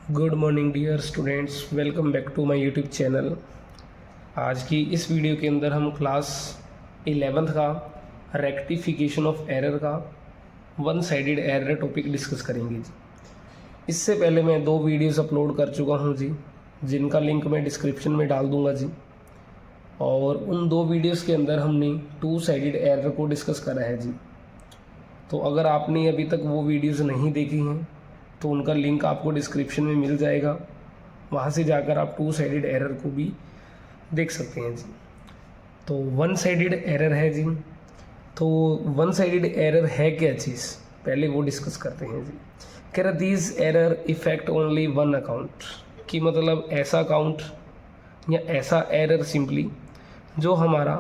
Good morning dear students, welcome back to my YouTube channel. आज की इस video के अंदर हम क्लास 11th का रेक्टिफिकेशन ऑफ एरर का one sided error topic discuss करेंगे जी। इससे पहले मैं 2 वीडियोस अपलोड कर चुका हूं जी, जिनका लिंक मैं डिस्क्रिप्शन में डाल दूंगा जी। और उन 2 वीडियोस के अंदर हमने 2 साइडेड एरर को डिस्कस करा है जी। तो अगर आपने अभी तक वो वीडियोस नहीं देखी हैं तो उनका लिंक आपको डिस्क्रिप्शन में मिल जाएगा, वहाँ से जाकर आप 2 साइडेड एरर को भी देख सकते हैं जी। तो वन साइडेड एरर है जी। तो वन साइडेड एरर है क्या चीज़, पहले वो डिस्कस करते हैं जी। कह रहा these error effect only one account, कि मतलब ऐसा अकाउंट या ऐसा एरर सिंपली जो हमारा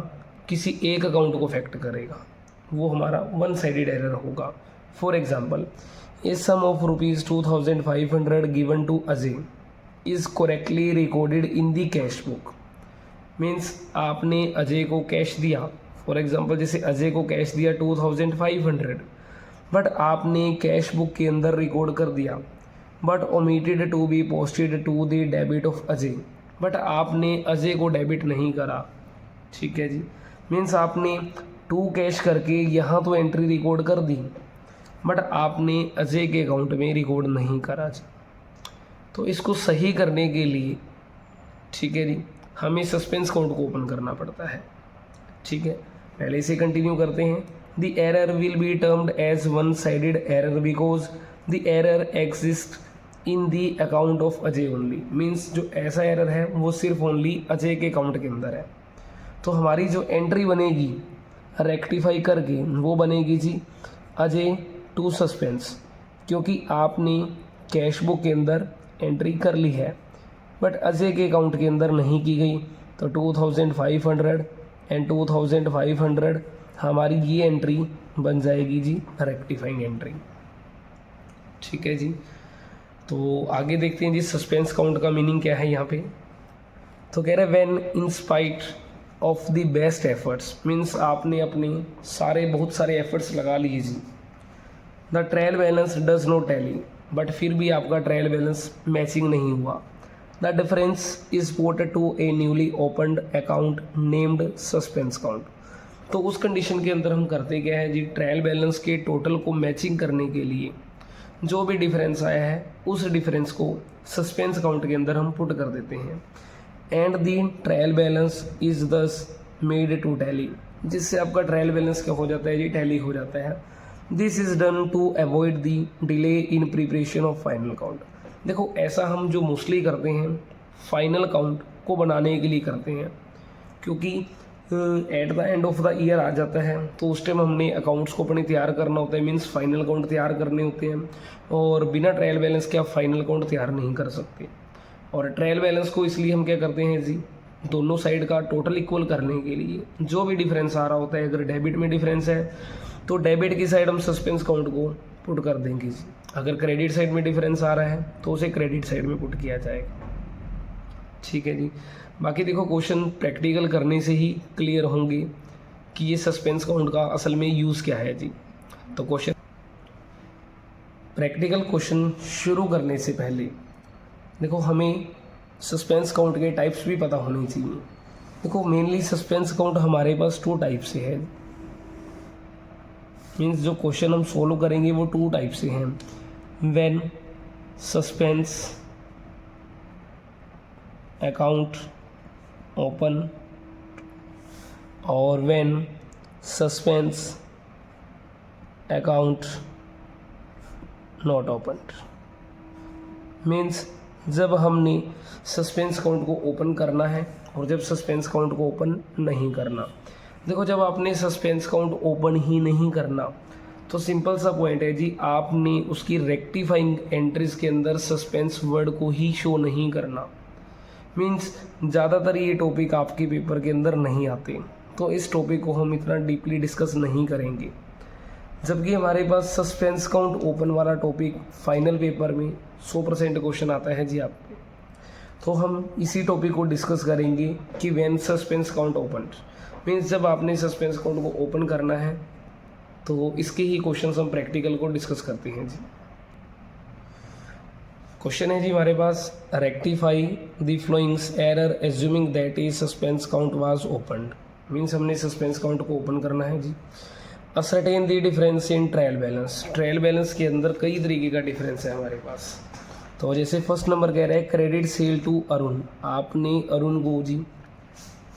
किसी एक अकाउंट को अफेक्ट करेगा, वो हमारा वन साइडेड एरर होगा। For example, a sum of rupees 2500 given to Ajay is correctly recorded in the cash book। Means आपने अजय को कैश दिया, फॉर एग्जांपल जैसे अजय को कैश दिया 2500, बट आपने कैश बुक के अंदर रिकॉर्ड कर दिया, but omitted to be posted to the debit of Ajay, but आपने अजय को डेबिट नहीं करा। ठीक है जी, मीन्स आपने टू कैश करके यहाँ तो एंट्री रिकॉर्ड कर दी, बट आपने अजय के अकाउंट में रिकॉर्ड नहीं करा जी। तो इसको सही करने के लिए, ठीक है जी, हमें सस्पेंस काउंट को ओपन करना पड़ता है। ठीक है, पहले से कंटिन्यू करते हैं। The error will be termed as one sided error because the error exist in the account of Ajay only. Means जो ऐसा एरर है वो सिर्फ ओनली अजय के अकाउंट के अंदर है। तो हमारी जो एंट्री बनेगी रेक्टिफाई करके वो बनेगी जी अजय टू सस्पेंस, क्योंकि आपने कैश बुक के अंदर एंट्री कर ली है बट अजय के अकाउंट के अंदर नहीं की गई। तो 2500 एंड 2500 हमारी ये एंट्री बन जाएगी जी रेक्टिफाइंग एंट्री। ठीक है जी, तो आगे देखते हैं जी सस्पेंस काउंट का मीनिंग क्या है यहाँ पे। तो कह रहे when in spite of the best efforts, means आपने अपने बहुत सारे एफर्ट्स लगा लिए जी, the trial balance does not tally, but फिर भी आपका ट्रायल बैलेंस मैचिंग नहीं हुआ। The difference is ported to a newly opened account named suspense count. तो उस कंडीशन के अंदर हम करते क्या है जी, ट्रायल बैलेंस के टोटल को मैचिंग करने के लिए जो भी डिफरेंस आया है उस डिफरेंस को सस्पेंस काउंट के अंदर हम पुट कर देते हैं। And the trial balance is दस मेड टू टैली, जिससे आपका ट्रायल बैलेंस क्या हो जाता है जी, टैली हो जाता है। This is done to avoid the delay in preparation of final count. देखो ऐसा हम जो मोस्टली करते हैं फाइनल काउंट को बनाने के लिए करते हैं, क्योंकि at the end of the year आ जाता है तो उस टाइम हमने अकाउंट्स को अपने तैयार करना होता है, मीन्स फाइनल काउंट तैयार करने होते हैं, और बिना ट्रायल बैलेंस के आप फाइनल काउंट तैयार नहीं कर सकते। और ट्रायल बैलेंस को इसलिए हम क्या करते हैं जी, दोनों साइड का टोटल इक्वल करने के लिए जो भी डिफरेंस आ रहा होता है, अगर डेबिट में डिफरेंस है तो डेबिट की साइड हम सस्पेंस काउंट को पुट कर देंगे जी, अगर क्रेडिट साइड में डिफरेंस आ रहा है तो उसे क्रेडिट साइड में पुट किया जाएगा। ठीक है जी, बाकी देखो क्वेश्चन प्रैक्टिकल करने से ही क्लियर होंगे कि ये सस्पेंस काउंट का असल में यूज़ क्या है जी। तो प्रैक्टिकल क्वेश्चन शुरू करने से पहले देखो हमें सस्पेंस काउंट के टाइप्स भी पता होने चाहिए। देखो मेनली सस्पेंस काउंट हमारे पास 2 टाइप से है, मीन्स जो क्वेश्चन हम सोल्व करेंगे वो 2 टाइप से हैं। व्हेन सस्पेंस अकाउंट ओपन और when suspense account not open. Means जब हमने सस्पेंस काउंट को ओपन करना है और जब सस्पेंस काउंट को ओपन नहीं करना। देखो जब आपने सस्पेंस काउंट ओपन ही नहीं करना तो सिंपल सा पॉइंट है जी, आपने उसकी रेक्टिफाइंग एंट्रीज के अंदर सस्पेंस वर्ड को ही शो नहीं करना। मीन्स ज़्यादातर ये टॉपिक आपके पेपर के अंदर नहीं आते, तो इस टॉपिक को हम इतना डीपली डिस्कस नहीं करेंगे। जबकि हमारे पास सस्पेंस काउंट ओपन वाला टॉपिक फाइनल पेपर में 100% क्वेश्चन आता है जी आप पे, तो हम इसी टॉपिक को डिस्कस करेंगे कि when suspense count open, means जब आपने सस्पेंस काउंट को ओपन करना है तो इसके ही क्वेश्चंस हम प्रैक्टिकल को डिस्कस करते हैं जी। क्वेश्चन है जी हमारे पास, rectify the followings error assuming that a suspense count was opened. Means हमने सस्पेंस काउंट को ओपन करना है जी। Ascertain the difference in trial balance. Trial balance के अंदर कई तरीके का डिफरेंस है हमारे पास। तो जैसे फर्स्ट नंबर कह रहा है क्रेडिट सेल टू अरुण, आपने अरुण को जी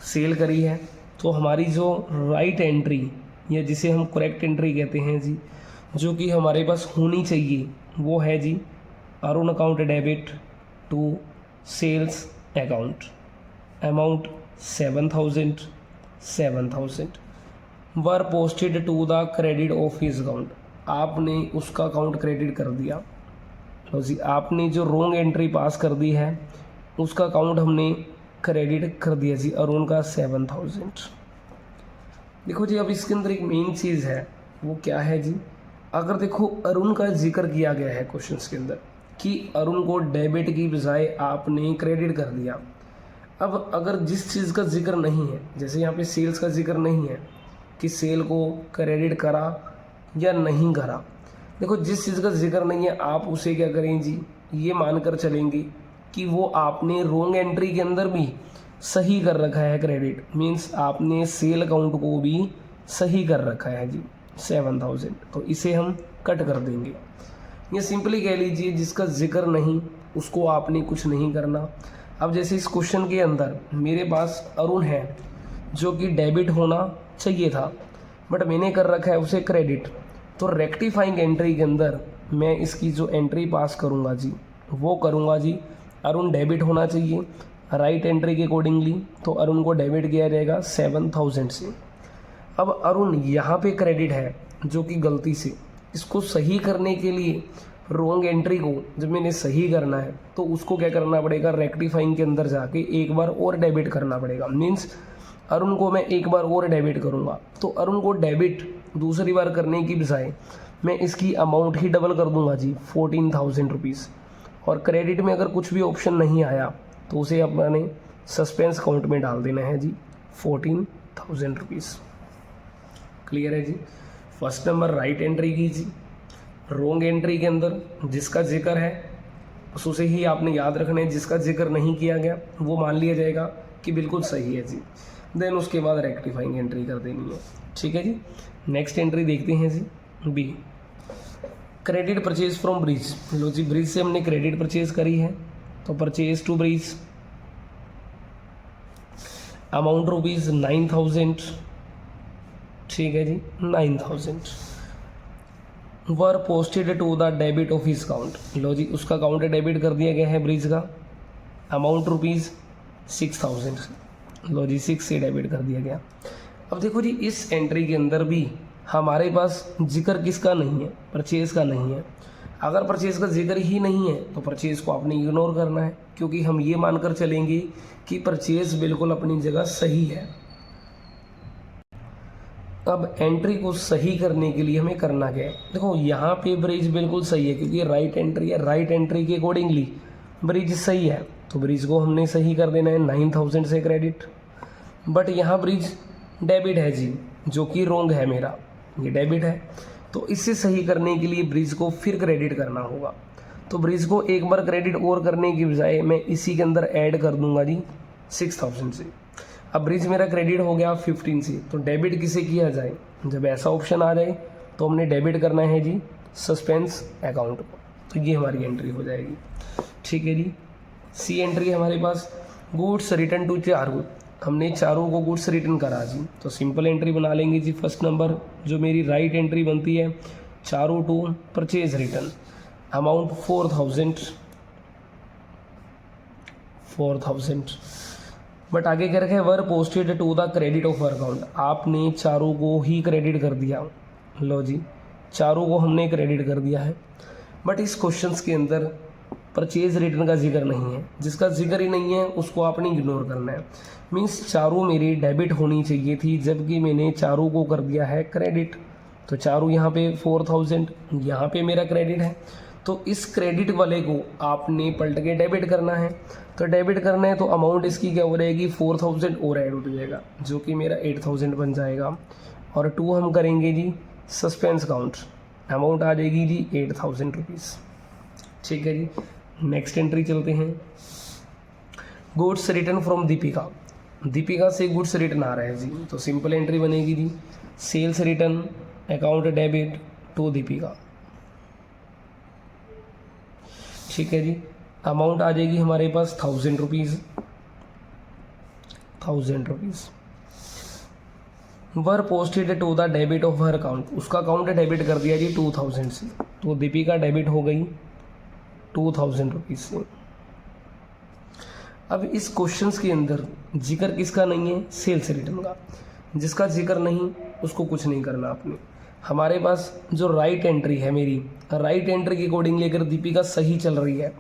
सेल करी है, तो हमारी जो राइट एंट्री या जिसे हम करेक्ट एंट्री कहते हैं जी, जो कि हमारे पास होनी चाहिए वो है जी Arun account debit to sales account, amount 7,000 were posted to the credit of his account. आपने उसका अकाउंट क्रेडिट कर दिया। तो जी आपने जो रोंग एंट्री पास कर दी है उसका अकाउंट हमने क्रेडिट कर दिया जी, अरुण का 7,000। देखो जी अब इसके अंदर एक मेन चीज़ है, वो क्या है जी, अगर देखो अरुण का जिक्र किया गया है क्वेश्चंस के अंदर कि अरुण को डेबिट की बजाय आपने क्रेडिट कर दिया। अब अगर जिस चीज़ का जिक्र नहीं है, जैसे यहाँ पे सेल्स का जिक्र नहीं है कि सेल को क्रेडिट करा या नहीं करा, देखो जिस चीज़ का जिक्र नहीं है आप उसे क्या करें जी, ये मानकर चलेंगे कि वो आपने रोंग एंट्री के अंदर भी सही कर रखा है क्रेडिट, मीन्स आपने सेल अकाउंट को भी सही कर रखा है जी 7,000, तो इसे हम कट कर देंगे। ये सिंपली कह लीजिए जिसका जिक्र नहीं उसको आपने कुछ नहीं करना। अब जैसे इस क्वेश्चन के अंदर मेरे पास अरुण है जो कि डेबिट होना चाहिए था, बट मैंने कर रखा है उसे क्रेडिट, तो रेक्टिफाइंग एंट्री के अंदर मैं इसकी जो एंट्री पास करूँगा जी वो करूँगा जी अरुण डेबिट होना चाहिए राइट एंट्री के अकॉर्डिंगली, तो अरुण को डेबिट किया जाएगा 7,000 से। अब अरुण यहाँ पे क्रेडिट है जो कि गलती से, इसको सही करने के लिए रोंग एंट्री को जब मैंने सही करना है तो उसको क्या करना पड़ेगा, रेक्टिफाइंग के अंदर जाके एक बार और डेबिट करना पड़ेगा। मीन्स अरुण को मैं एक बार और डेबिट करूँगा, तो अरुण को डेबिट दूसरी बार करने की बजाय मैं इसकी अमाउंट ही डबल कर दूंगा जी 14,000 रुपीज़। और क्रेडिट में अगर कुछ भी ऑप्शन नहीं आया तो उसे अपने सस्पेंस अकाउंट में डाल देना है जी 14,000 रुपीज़। क्लियर है जी। फर्स्ट नंबर राइट एंट्री की जी, रोंग एंट्री के अंदर जिसका जिक्र है उसे ही आपने याद रखना है, जिसका जिक्र नहीं किया गया वो मान लिया जाएगा कि बिल्कुल सही है जी, देन उसके बाद रेक्टिफाइंग एंट्री कर देनी है। ठीक है जी। नेक्स्ट एंट्री देखते हैं जी B, credit purchase from Brij. लो जी ब्रिज से हमने क्रेडिट परचेज करी है, तो purchase to Brij amount rupees 9,000। ठीक है जी 9,000 were posted to the debit of his account. लो जी उसका अकाउंट डेबिट कर दिया गया है ब्रिज का, अमाउंट रुपीज़ 6,000। लो जी 6 से डेबिट कर दिया गया। अब देखो जी इस एंट्री के अंदर भी हमारे पास जिक्र किसका नहीं है, परचेज का नहीं है। अगर परचेज का जिक्र ही नहीं है तो परचेज को आपने इग्नोर करना है, क्योंकि हम ये मानकर चलेंगे कि परचेज बिल्कुल अपनी जगह सही है। अब एंट्री को सही करने के लिए हमें करना क्या है, देखो यहाँ पे ब्रिज बिल्कुल सही है क्योंकि राइट एंट्री है, राइट एंट्री के अकॉर्डिंगली ब्रिज सही है, तो ब्रिज को हमने सही कर देना है 9,000 से क्रेडिट। बट यहाँ ब्रिज डेबिट है जी, जो कि रोंग है, मेरा ये डेबिट है, तो इसे सही करने के लिए ब्रिज को फिर क्रेडिट करना होगा। तो ब्रिज को एक बार क्रेडिट और करने की बजाय मैं इसी के अंदर ऐड कर दूंगा जी 6,000 से। अब ब्रिज मेरा क्रेडिट हो गया 15 से, तो डेबिट किसे किया जाए, जब ऐसा ऑप्शन आ जाए तो हमने डेबिट करना है जी सस्पेंस अकाउंट को, तो ये हमारी एंट्री हो जाएगी। ठीक है जी। सी एंट्री हमारे पास गुड्स रिटर्न टू चारू, हमने चारों को गुड्स रिटर्न करा जी, तो सिंपल एंट्री बना लेंगे जी। फर्स्ट नंबर जो मेरी राइट एंट्री बनती है, चारों to purchase return, amount 4,000। But आगे क्या रखा है, were posted to the credit of account, आपने चारों को ही क्रेडिट कर दिया। लो जी चारों को हमने क्रेडिट कर दिया है, बट इस क्वेश्चंस के अंदर परचेज रिटर्न का जिक्र नहीं है, जिसका जिक्र ही नहीं है उसको आपने इग्नोर करना है। मीन्स चारों मेरी डेबिट होनी चाहिए थी, जबकि मैंने चारों को कर दिया है क्रेडिट, तो चारों यहाँ पे 4,000, यहाँ पे मेरा क्रेडिट है, तो इस क्रेडिट वाले को आपने पलट के डेबिट करना है। तो डेबिट करना है तो अमाउंट इसकी क्या हो रहेगी 4,000 और ऐड हो जाएगा, जो कि मेरा 8,000 बन जाएगा। और 2 हम करेंगे जी सस्पेंस अकाउंट, अमाउंट आ जाएगी जी 8,000 रुपीज़। ठीक है जी। नेक्स्ट एंट्री चलते हैं। Goods return from Deepika, Deepika से गुड्स रिटर्न आ रहा है जी, तो सिंपल एंट्री बनेगी जी, sales return account debit to Deepika. ठीक है जी, अमाउंट आ जाएगी हमारे पास 1000 rupees, 1000 rupees. Were posted to the debit of her account, उसका अकाउंट डेबिट कर दिया जी 2000 से, तो दीपिका डेबिट हो गई 2000 रुपीज़ से। अब इस क्वेश्चंस के अंदर जिक्र किसका नहीं है, सेल्स रिटर्न का। जिसका जिक्र नहीं उसको कुछ नहीं करना आपने। हमारे पास जो राइट एंट्री है, मेरी राइट एंट्री के अकॉर्डिंगली अगर दीपिका सही चल रही है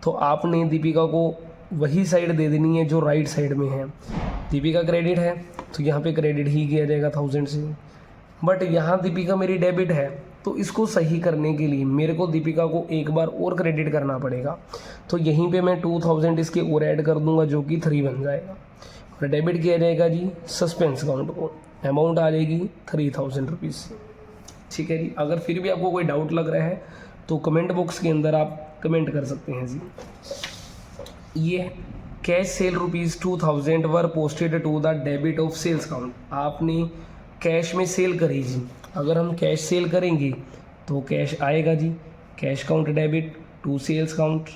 तो आपने दीपिका को वही साइड दे देनी है जो राइट साइड में है। दीपिका क्रेडिट है तो यहाँ पे क्रेडिट ही किया जाएगा 1000 से, बट यहाँ दीपिका मेरी डेबिट है, तो इसको सही करने के लिए मेरे को दीपिका को एक बार और क्रेडिट करना पड़ेगा। तो यहीं पे मैं 2000 इसके और ऐड कर दूंगा जो कि 3 बन जाएगा, और डेबिट किया जाएगा जी सस्पेंस अकाउंट को, अमाउंट आ जाएगी 3000 रुपीज़ से। ठीक है जी, अगर फिर भी आपको कोई डाउट लग रहा है तो कमेंट बॉक्स के अंदर आप कमेंट कर सकते हैं जी। ये cash sale ₹2000 were posted to the debit of sales account, आपने कैश में सेल करी जी। अगर हम कैश सेल करेंगे तो कैश आएगा जी, cash count debit to sales count.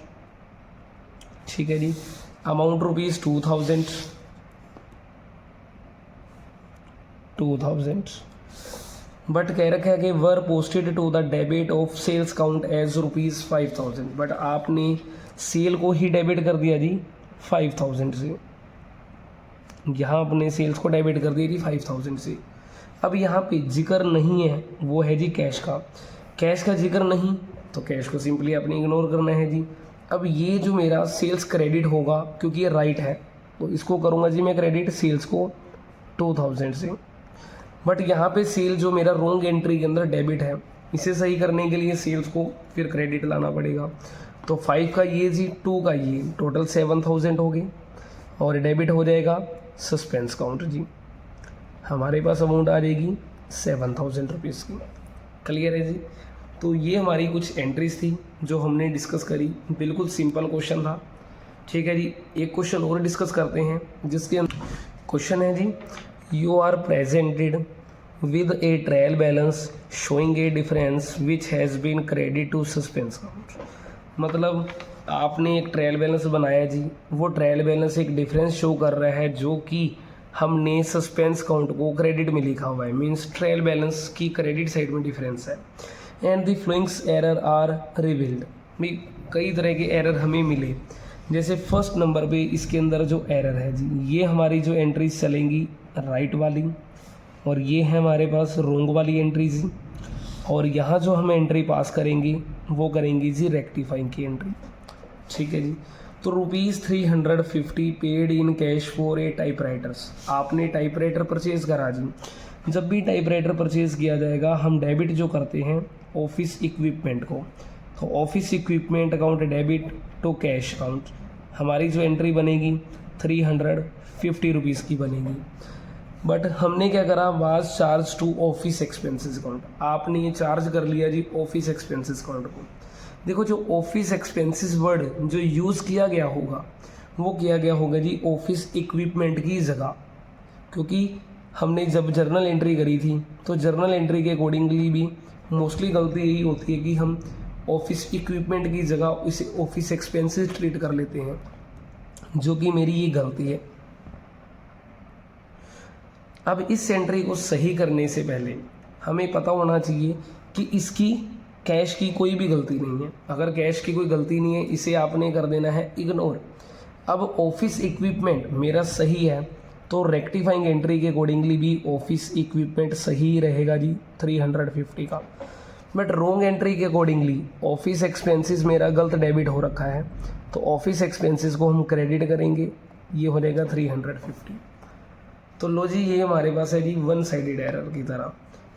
ठीक है जी, अमाउंट ₹2000, बट कह रखा है कि were posted to the debit of sales count as ₹5000, but आपने सेल को ही डेबिट कर दिया जी 5000 से। यहाँ अपने सेल्स को डेबिट कर दिया जी 5000 से। अब यहाँ पे जिक्र नहीं है, वो है जी कैश का। कैश का जिक्र नहीं तो कैश को सिंपली अपने इग्नोर करना है जी। अब ये जो मेरा सेल्स क्रेडिट होगा, क्योंकि ये राइट है तो इसको करूँगा जी मैं क्रेडिट सेल्स को 2000 से। बट यहाँ पे सेल जो मेरा रोंग एंट्री के अंदर डेबिट है, इसे सही करने के लिए सेल्स को फिर क्रेडिट लाना पड़ेगा। तो 5 का ये जी, 2 का ये, टोटल 7000 हो गई, और डेबिट हो जाएगा सस्पेंस काउंट जी। हमारे पास अमाउंट आ जाएगी 7000 रुपीज़ की। क्लियर है जी। तो ये हमारी कुछ एंट्रीज थी जो हमने डिस्कस करी, बिल्कुल सिंपल क्वेश्चन था। ठीक है जी, एक क्वेश्चन और डिस्कस करते हैं जिसके क्वेश्चन है जी, you are presented with a trial balance showing a difference which has been credit to suspense count. मतलब आपने एक ट्रायल बैलेंस बनाया जी, वो ट्रायल बैलेंस एक डिफरेंस शो कर रहा है जो कि हमने सस्पेंस काउंट को क्रेडिट में लिखा हुआ है, मींस ट्रायल बैलेंस की क्रेडिट साइड में डिफरेंस है। And the followings error are revealed, भी कई तरह के एरर हमें मिले। जैसे फर्स्ट नंबर पे इसके अंदर जो एरर है जी, ये हमारी जो एंट्रीज चलेंगी राइट वाली, और ये है हमारे पास रोंग वाली एंट्रीज, और यहाँ जो हम एंट्री पास करेंगे वो करेंगे जी रेक्टिफाइंग की एंट्री। ठीक है जी। तो ₹350 paid in cash for a type writers, आपने टाइप राइटर परचेज करा जी। जब भी टाइप राइटर परचेज किया जाएगा हम डेबिट जो करते हैं ऑफिस इक्विपमेंट को, तो office equipment account debit to cash account, हमारी जो एंट्री बनेगी 350 रुपीज़ की बनेगी। बट हमने क्या करा, was charge to office expenses account, आपने ये चार्ज कर लिया जी ऑफिस एक्सपेंसेस अकाउंट को। देखो जो ऑफिस एक्सपेंसेस वर्ड जो यूज़ किया गया होगा वो किया गया होगा जी ऑफिस इक्विपमेंट की जगह, क्योंकि हमने जब जर्नल एंट्री करी थी तो जर्नल एंट्री के अकॉर्डिंगली भी मोस्टली गलती यही होती है कि हम ऑफिस इक्विपमेंट की जगह इसे ऑफिस एक्सपेंसेस ट्रीट कर लेते हैं, जो कि मेरी ये गलती है। अब इस एंट्री को सही करने से पहले हमें पता होना चाहिए कि इसकी कैश की कोई भी गलती नहीं है। अगर कैश की कोई गलती नहीं है इसे आपने कर देना है इग्नोर। अब ऑफिस इक्विपमेंट मेरा सही है तो रेक्टिफाइंग एंट्री के अकॉर्डिंगली भी ऑफिस इक्विपमेंट सही रहेगा जी 350 का। बट रोंग एंट्री के अकॉर्डिंगली ऑफिस एक्सपेंसेस मेरा गलत डेबिट हो रखा है, तो ऑफिस एक्सपेंसेस को हम क्रेडिट करेंगे, ये हो जाएगा 350। तो लो जी, ये हमारे पास है जी वन साइडेड एरर की तरह।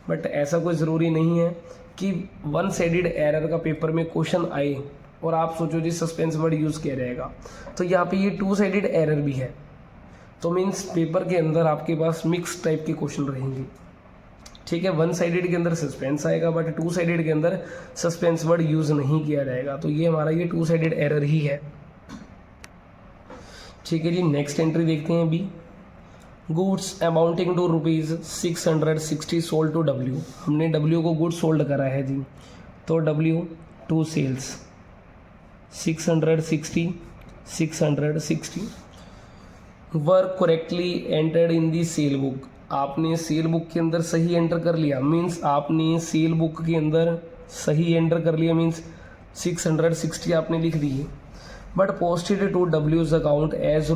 बट ऐसा कोई ज़रूरी नहीं है कि वन साइडेड एरर का पेपर में क्वेश्चन आए और आप सोचो जी सस्पेंस वर्ड यूज़ किया जाएगा। तो यहाँ पे ये 2 साइडेड एरर भी है, तो मीन्स पेपर के अंदर आपके पास मिक्स टाइप के क्वेश्चन रहेंगे। ठीक है। वन साइडेड के अंदर सस्पेंस आएगा, बट टू साइडेड के अंदर सस्पेंस वर्ड यूज़ नहीं किया जाएगा, तो ये हमारा ये टू साइडेड एरर ही है। ठीक है जी, नेक्स्ट एंट्री देखते हैं अभी। Goods amounting to ₹660 sold to W. हमने डब्ल्यू को गुड्स सोल्ड करा है जी, तो W to sales 660 were correctly entered in the sale book. आपने सेल बुक के अंदर सही एंटर कर लिया, मीन्स आपने सेल बुक के अंदर सही एंटर कर लिया, मीन्स 660 आपने लिख दी है। बट पोस्टेड टू डब्ल्यूज अकाउंट एज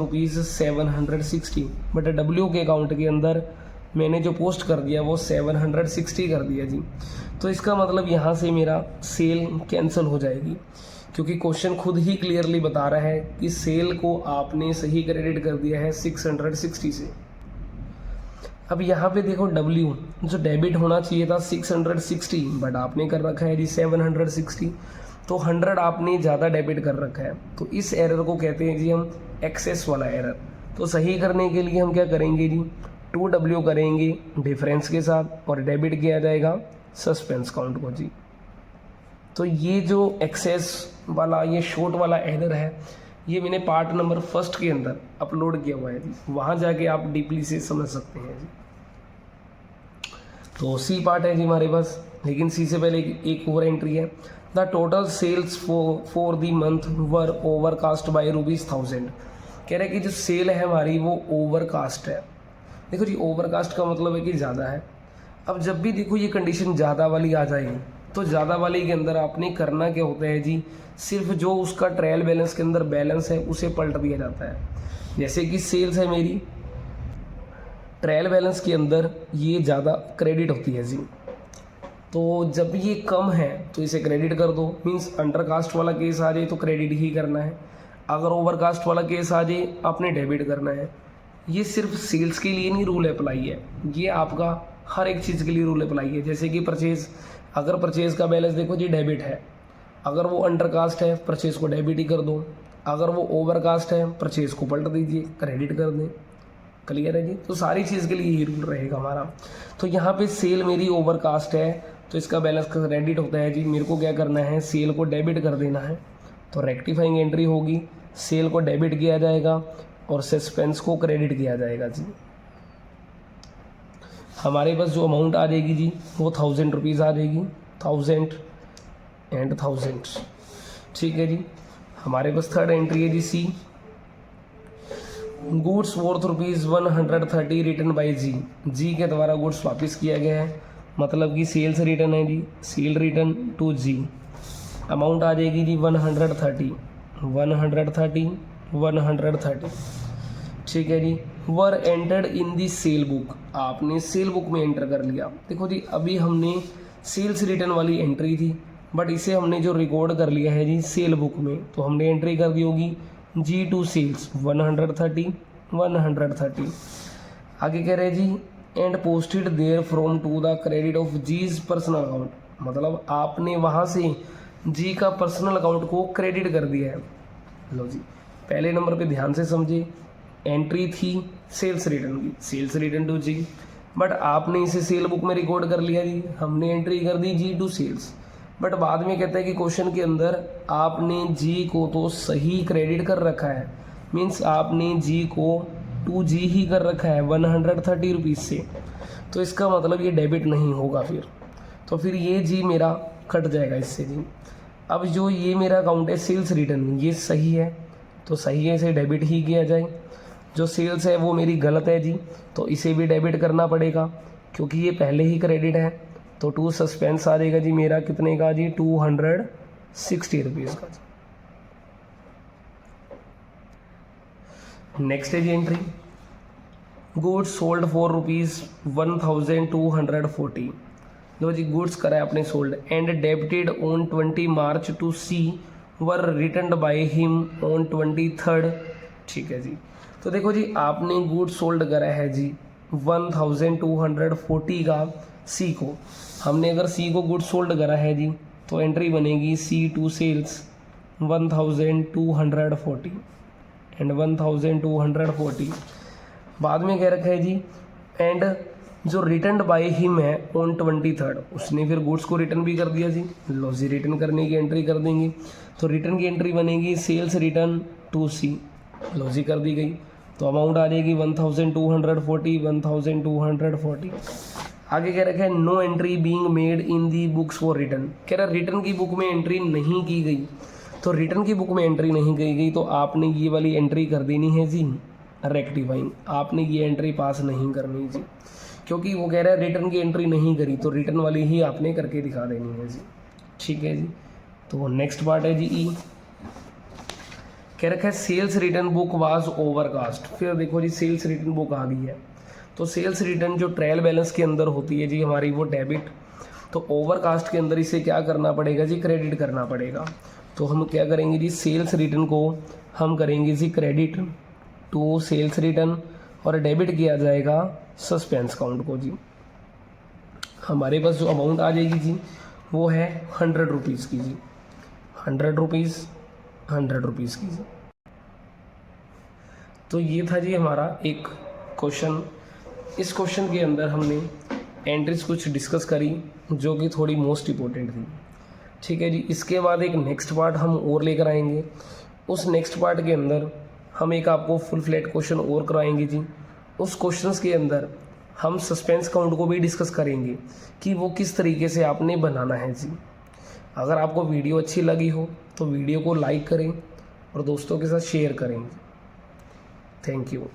₹760। बट डब्ल्यू के अकाउंट के अंदर मैंने जो पोस्ट कर दिया वो 760 कर दिया जी। तो इसका मतलब यहाँ से मेरा सेल कैंसिल हो जाएगी, क्योंकि क्वेश्चन खुद ही क्लियरली बता रहा है कि सेल को आपने सही क्रेडिट कर दिया है 660 से। अब यहाँ पे देखो डब्ल्यू जो डेबिट होना चाहिए था 660, बट आपने कर रखा है जी 760, तो 100 आपने ज़्यादा डेबिट कर रखा है। तो इस एरर को कहते हैं जी हम एक्सेस वाला एरर। तो सही करने के लिए हम क्या करेंगे जी, 2W करेंगे डिफरेंस के साथ और डेबिट किया जाएगा सस्पेंस काउंट को जी। तो ये जो एक्सेस वाला ये शॉर्ट वाला एरर है, ये मैंने पार्ट नंबर 1 के अंदर अपलोड किया हुआ है जी, वहाँ जाके आप डीपली से समझ सकते हैं जी। तो सी पार्ट है जी हमारे पास, लेकिन सी से पहले एक और एंट्री है। The total sales for the month were overcast by ₹1000। कह रहे हैं कि जो सेल है हमारी वो ओवरकास्ट है। देखो जी, ओवरकास्ट का मतलब है कि ज़्यादा है। अब जब भी देखो ये कंडीशन ज़्यादा वाली आ जाएगी, तो ज़्यादा वाली के अंदर आपने करना क्या होता है जी, सिर्फ जो उसका ट्रायल बैलेंस के अंदर बैलेंस है उसे पलट दिया जाता है। जैसे कि सेल्स है मेरी, ट्रायल बैलेंस के अंदर ये ज़्यादा क्रेडिट होती है जी, तो जब ये कम है तो इसे क्रेडिट कर दो। मीन्स अंडरकास्ट वाला केस आ जाए तो क्रेडिट ही करना है, अगर ओवरकास्ट वाला केस आ जाए आपने डेबिट करना है। ये सिर्फ सेल्स के लिए नहीं रूल अप्लाई है, ये आपका हर एक चीज़ के लिए रूल अप्लाई है। जैसे कि परचेज़, अगर परचेज़ का बैलेंस देखो जी डेबिट है, अगर वो अंडरकास्ट है परचेज़ को डेबिट ही कर दो, अगर वो ओवरकास्ट है परचेज़ को पलट दीजिए, क्रेडिट कर दें। क्लियर है जी। तो सारी चीज़ के लिए यही रूल रहेगा हमारा। तो यहाँ पे सेल मेरी ओवरकास्ट है तो इसका बैलेंस क्रेडिट होता है जी, मेरे को क्या करना है, सेल को डेबिट कर देना है। तो रेक्टिफाइंग एंट्री होगी, सेल को डेबिट किया जाएगा और सस्पेंस को क्रेडिट किया जाएगा जी। हमारे पास जो अमाउंट आ जाएगी जी वो ₹1000 आ जाएगी, 1000 एंड 1000। ठीक है जी। हमारे पास थर्ड एंट्री है जी सी। गुड्स वर्थ ₹130 रिटर्न बाय जी। जी के द्वारा गुड्स वापस किया गया है, मतलब कि सेल्स रिटर्न है जी, sale return to G. Amount आ जाएगी जी 130। ठीक है जी। Were entered in the sale book, आपने सेल बुक में एंटर कर लिया। देखो जी, अभी हमने सेल्स रिटर्न वाली एंट्री थी, बट इसे हमने जो रिकॉर्ड कर लिया है जी सेल बुक में, तो हमने एंट्री कर दी होगी जी टू सेल्स 130। आगे कह रहे हैं जी and posted there from to the credit of G's personal account, मतलब आपने वहाँ से जी का पर्सनल अकाउंट को क्रेडिट कर दिया है। लो जी, पहले नंबर पे ध्यान से समझिए, एंट्री थी सेल्स रिटर्न की, सेल्स रिटर्न टू जी, बट आपने इसे सेल बुक में रिकॉर्ड कर लिया जी, हमने एंट्री कर दी जी टू सेल्स। बट बाद में कहता है कि क्वेश्चन के अंदर आपने जी को तो सही क्रेडिट कर रखा है, मीन्स आपने जी को टू जी ही कर रखा है 130 रुपीज़ से, तो इसका मतलब ये डेबिट नहीं होगा फिर, तो फिर ये जी मेरा कट जाएगा इससे जी। अब जो ये मेरा अकाउंट है सेल्स रिटर्न, ये सही है तो सही है, इसे डेबिट ही किया जाए। जो सेल्स है वो मेरी गलत है जी, तो इसे भी डेबिट करना पड़ेगा क्योंकि ये पहले ही क्रेडिट है। तो टू सस्पेंस आ जाएगा जी मेरा कितने का जी, 260 रुपीज़ का जी। नेक्स्ट है जी एंट्री, गुड्स सोल्ड फॉर ₹1240। लो जी, गुड्स करा है अपने sold and debited on 20 March to C were returned by him on 23rd। ठीक है जी। तो देखो जी, आपने गुड्स सोल्ड करा है जी 1240 का सी को। हमने अगर सी को गुड्स सोल्ड करा है जी तो एंट्री बनेगी सी टू सेल्स 1240 एंड 1240। बाद में कह रखा है जी एंड जो रिटर्न बाय हिम है ऑन 23rd, उसने फिर गुड्स को रिटर्न भी कर दिया जी। लो जी, रिटर्न करने की एंट्री कर देंगे, तो रिटर्न की एंट्री बनेगी सेल्स रिटर्न टू सी। लो जी, कर दी गई, तो अमाउंट आ जाएगी 1240, 1240। आगे कह रखा है no entry being made in the books for return. कह रहा रिटर्न की बुक में एंट्री नहीं की गई, तो रिटर्न की बुक में एंट्री नहीं की गई तो आपने ये वाली एंट्री कर देनी है जी रेक्टिफाइंग। आपने ये एंट्री पास नहीं करनी जी, क्योंकि वो कह रहा है रिटर्न की एंट्री नहीं करी, तो रिटर्न वाली ही आपने करके दिखा देनी है जी। ठीक है जी, तो नेक्स्ट पार्ट है जी ई। कह रखा है sales return book was overcast. फिर देखो जी, सेल्स रिटर्न बुक आ गई है, तो सेल्स रिटर्न जो ट्रायल बैलेंस के अंदर होती है जी हमारी, वो डेबिट, तो ओवरकास्ट के अंदर इसे क्या करना पड़ेगा जी, क्रेडिट करना पड़ेगा। तो हम क्या करेंगे जी, सेल्स रिटर्न को हम करेंगे जी क्रेडिट टू सेल्स रिटर्न, और डेबिट किया जाएगा सस्पेंस काउंट को जी। हमारे पास जो अमाउंट आ जाएगी जी वो है 100 रुपीज़ की जी, 100 रुपीज़, 100 रुपीज़ की जी। तो ये था जी हमारा एक क्वेश्चन। इस क्वेश्चन के अंदर हमने एंट्रीज कुछ डिस्कस करी जो कि थोड़ी मोस्ट इम्पोर्टेंट थी। ठीक है जी, इसके बाद एक नेक्स्ट पार्ट हम और लेकर आएंगे। उस नेक्स्ट पार्ट के अंदर हम एक आपको फुल फ्लैट क्वेश्चन और कराएंगे जी। उस क्वेश्चंस के अंदर हम सस्पेंस काउंट को भी डिस्कस करेंगे कि वो किस तरीके से आपने बनाना है जी। अगर आपको वीडियो अच्छी लगी हो तो वीडियो को लाइक करें और दोस्तों के साथ शेयर करें। Thank you.